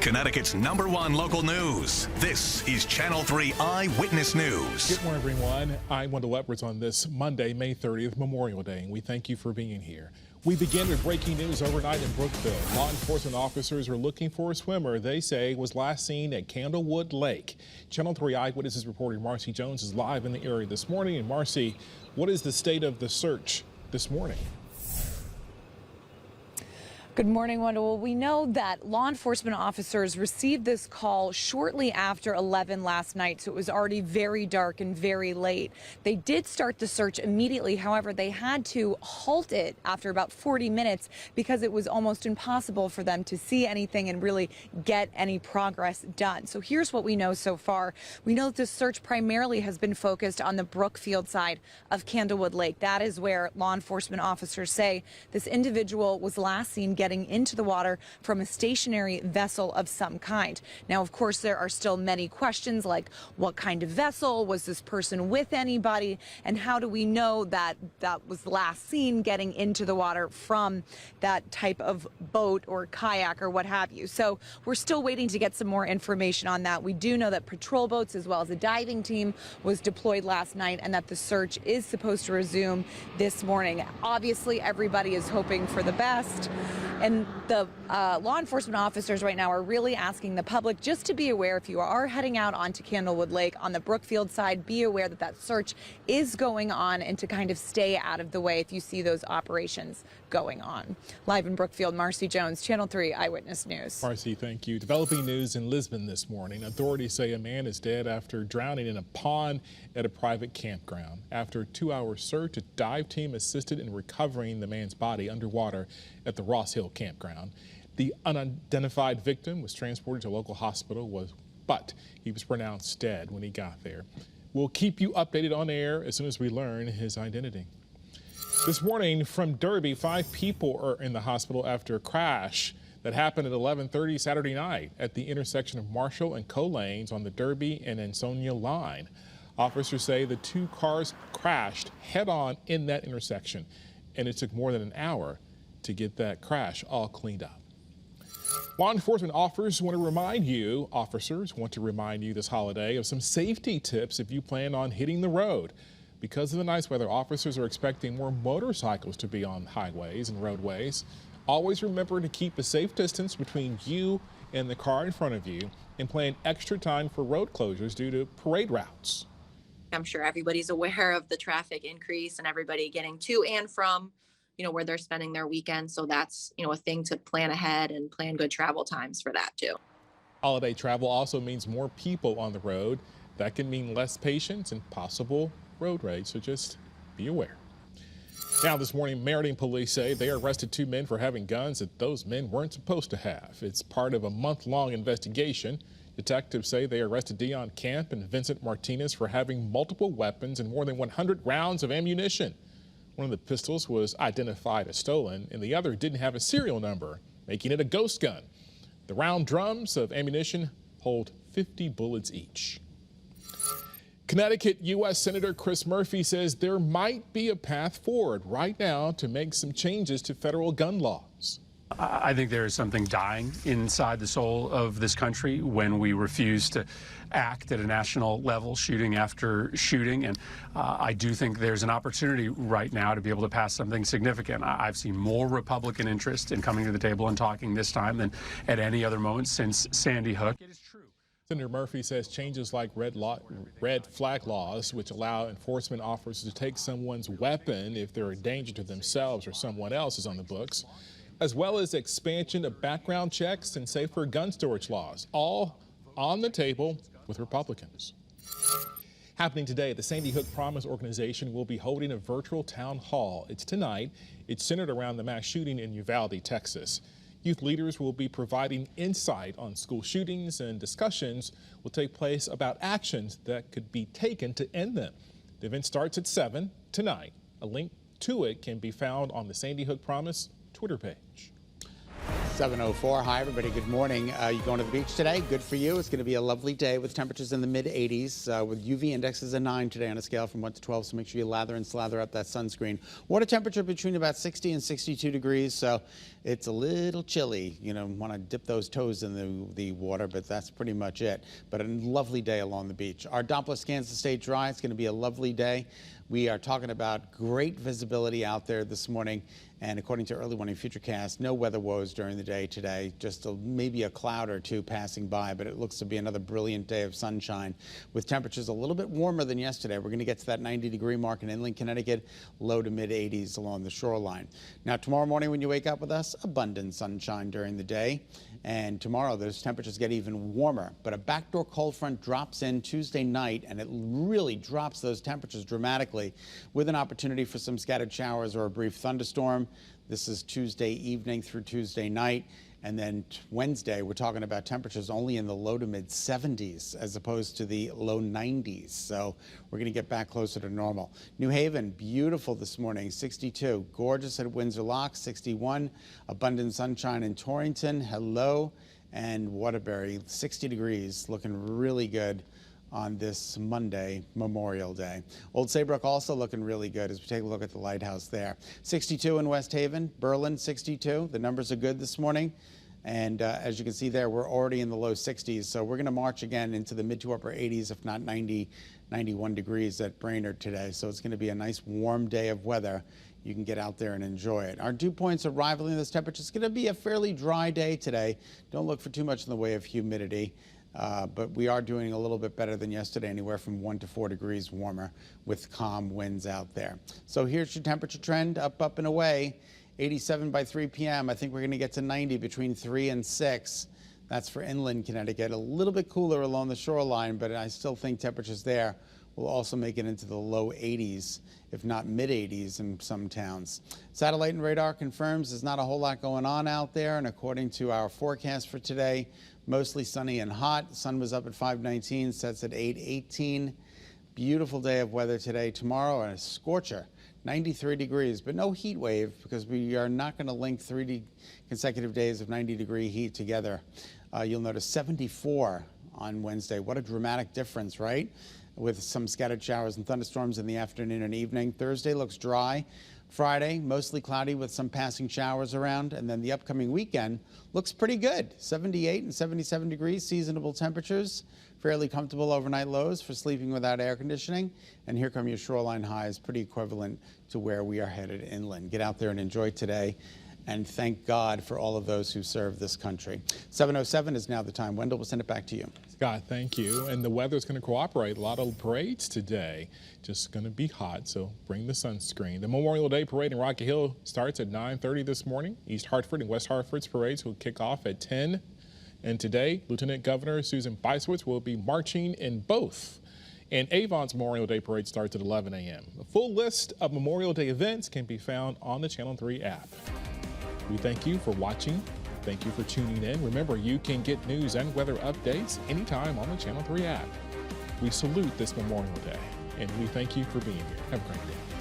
Connecticut's #1 local news. This is Channel 3 Eyewitness News. Good morning, everyone. I'm Wendell Edwards on this Monday, May 30th, Memorial Day, and we thank you for being here. We begin with breaking news overnight in Brookville. Law enforcement officers are looking for a swimmer they say was last seen at Candlewood Lake. Channel 3 Eyewitnesses reporter Marcy Jones is live in the area this morning. And Marcy, what is the state of the search this morning? Good morning, Wendell. Well, we know that law enforcement officers received this call shortly after 11 last night, so it was already very dark and very late. They did start the search immediately. However, they had to halt it after about 40 minutes because it was almost impossible for them to see anything and really get any progress done. So here's what we know so far. We know that the search primarily has been focused on the Brookfield side of Candlewood Lake. That is where law enforcement officers say this individual was last seen getting into the water from a stationary vessel of some kind. Now, of course, there are still many questions like what kind of vessel, was this person with anybody, and how do we know that that was last seen getting into the water from that type of boat or kayak or what have you. So we're still waiting to get some more information on that. We do know that patrol boats as well as a diving team was deployed last night and that the search is supposed to resume this morning. Obviously, everybody is hoping for the best. And the law enforcement officers right now are really asking the public just to be aware if you are heading out onto Candlewood Lake on the Brookfield side, be aware that that search is going on and to kind of stay out of the way if you see those operations going on. Live in Brookfield, Marcy Jones, Channel 3 Eyewitness News. Marcy, thank you. Developing news in Lisbon this morning. Authorities say a man is dead after drowning in a pond at a private campground. After a 2-hour search, a dive team assisted in recovering the man's body underwater at the Ross Hill campground. The unidentified victim was transported to a local hospital, but he was pronounced dead when he got there. We'll keep you updated on air as soon as we learn his identity. This morning from Derby, 5 people are in the hospital after a crash that happened at 11:30 Saturday night at the intersection of Marshall and Co lanes on the Derby and Ansonia line. Officers say the 2 cars crashed head-on in that intersection, and it took more than an hour to get that crash all cleaned up. Law enforcement officers want to remind you this holiday of some safety tips if you plan on hitting the road. Because of the nice weather, officers are expecting more motorcycles to be on highways and roadways. Always remember to keep a safe distance between you and the car in front of you and plan extra time for road closures due to parade routes. I'm sure everybody's aware of the traffic increase and everybody getting to and from where they're spending their weekend. So that's, a thing to plan ahead and plan good travel times for that too. Holiday travel also means more people on the road. That can mean less patience and possible road rage, so just be aware. Now this morning, Meriden police say they arrested 2 men for having guns that those men weren't supposed to have. It's part of a month-long investigation. Detectives say they arrested Dion Camp and Vincent Martinez for having multiple weapons and more than 100 rounds of ammunition. One of the pistols was identified as stolen, and the other didn't have a serial number, making it a ghost gun. The round drums of ammunition hold 50 bullets each. Connecticut U.S. Senator Chris Murphy says there might be a path forward right now to make some changes to federal gun laws. I think there is something dying inside the soul of this country when we refuse to act at a national level, shooting after shooting. And I do think there's an opportunity right now to be able to pass something significant. I've seen more Republican interest in coming to the table and talking this time than at any other moment since Sandy Hook. It is true. Senator Murphy says changes like red flag laws, which allow enforcement officers to take someone's weapon if they're a danger to themselves or someone else, is on the books, as well as expansion of background checks and safer gun storage laws, all on the table with Republicans. Happening today, the Sandy Hook Promise Organization will be holding a virtual town hall. It's tonight. It's centered around the mass shooting in Uvalde, Texas. Youth leaders will be providing insight on school shootings, and discussions will take place about actions that could be taken to end them. The event starts at 7 tonight. A link to it can be found on the Sandy Hook Promise Twitter page. 7:04. Hi, everybody. Good morning. You going to the beach today? Good for you. It's going to be a lovely day with temperatures in the mid-80s with UV indexes of 9 today on a scale from 1 to 12. So make sure you lather and slather up that sunscreen. Water temperature between about 60 and 62 degrees. So it's a little chilly. You know, want to dip those toes in the water, but that's pretty much it. But a lovely day along the beach. Our Doppler scans to stay dry. It's going to be a lovely day. We are talking about great visibility out there this morning. And according to early morning futurecast, no weather woes during the day today, just maybe a cloud or two passing by, but it looks to be another brilliant day of sunshine with temperatures a little bit warmer than yesterday. We're going to get to that 90-degree mark in inland Connecticut, low to mid-80s along the shoreline. Now, tomorrow morning when you wake up with us, abundant sunshine during the day. And tomorrow, those temperatures get even warmer. But a backdoor cold front drops in Tuesday night, and it really drops those temperatures dramatically with an opportunity for some scattered showers or a brief thunderstorm. This is Tuesday evening through Tuesday night. And then Wednesday, we're talking about temperatures only in the low to mid 70s as opposed to the low 90s. So we're going to get back closer to normal. New Haven, beautiful this morning, 62. Gorgeous at Windsor Lock, 61. Abundant sunshine in Torrington, hello. And Waterbury, 60 degrees, looking really good on this Monday, Memorial Day. Old Saybrook also looking really good as we take a look at the lighthouse there. 62 in West Haven, Berlin 62. The numbers are good this morning. And as you can see there, we're already in the low 60s. So we're going to march again into the mid to upper 80s, if not 90, 91 degrees at Brainerd today. So it's going to be a nice warm day of weather. You can get out there and enjoy it. Our dew points are rivaling this temperature. It's going to be a fairly dry day today. Don't look for too much in the way of humidity. But we are doing a little bit better than yesterday, anywhere from 1 to 4 degrees warmer with calm winds out there. So here's your temperature trend, up and away. 87 by 3 p.m. I think we're going to get to 90 between 3 and 6. That's for inland Connecticut. A little bit cooler along the shoreline, but I still think temperatures there will also make it into the low 80s, if not mid 80s in some towns. Satellite and radar confirms there's not a whole lot going on out there, and according to our forecast for today, mostly sunny and hot. The sun was up at 5:19, sets at 8:18. Beautiful day of weather today. Tomorrow, a scorcher, 93 degrees, but no heat wave because we are not going to link 3 consecutive days of 90-degree heat together. You'll notice 74 on Wednesday. What a dramatic difference, right? With some scattered showers and thunderstorms in the afternoon and evening. Thursday looks dry. Friday, mostly cloudy with some passing showers around. And then the upcoming weekend looks pretty good. 78 and 77 degrees, seasonable temperatures. Fairly comfortable overnight lows for sleeping without air conditioning. And here come your shoreline highs, pretty equivalent to where we are headed inland. Get out there and enjoy today. And thank God for all of those who serve this country. 7:07 is now the time. Wendell, we'll send it back to you. Scott, thank you. And the weather's going to cooperate. A lot of parades today. Just going to be hot, so bring the sunscreen. The Memorial Day Parade in Rocky Hill starts at 9:30 this morning. East Hartford and West Hartford's parades will kick off at 10. And today, Lieutenant Governor Susan Bicewitz will be marching in both. And Avon's Memorial Day Parade starts at 11 a.m. A full list of Memorial Day events can be found on the Channel 3 app. We thank you for watching. Thank you for tuning in. Remember, you can get news and weather updates anytime on the Channel 3 app. We salute this Memorial Day, and we thank you for being here. Have a great day.